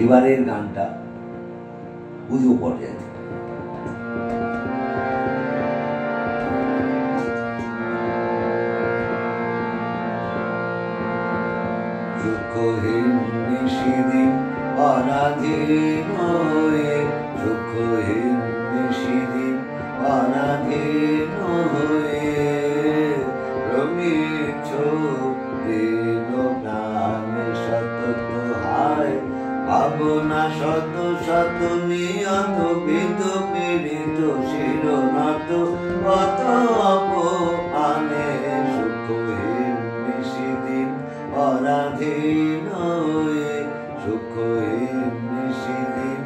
এবারের গানটা পুজো পর্যায়ে। সুখহীন নিশিদিন অনাধীন হয়ে, সুখহীন নিশিদিন অনাধীন হয়ে, রমিছ দিন প্রাণে শত হায়, ভাবনা শত শত নিয়ত বিদ পীড়িত শিরনত কত অপমানে। সুখহীন নিশিদিন অনাধীন হয়ে, সুখহীন নিশিদিন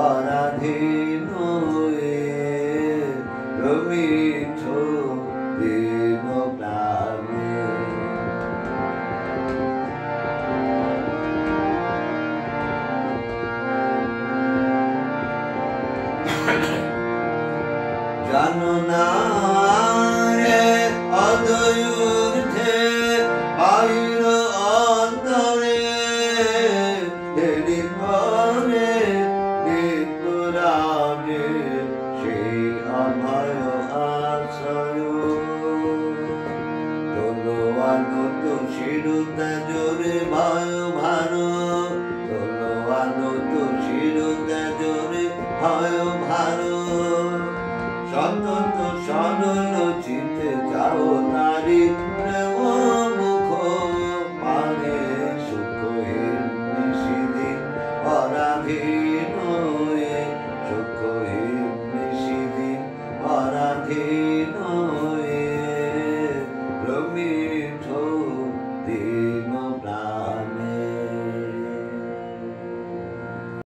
অনাধীন হয়ে, রমিছ দিন প্রাণে। জানো না রে অদূর্ধ্বে বাহির অন্তরে, দেরি করে নিপুরাণে সেই অভয় আশ্রয়। তলোয়ার নত শিরুতা জোরে ভয়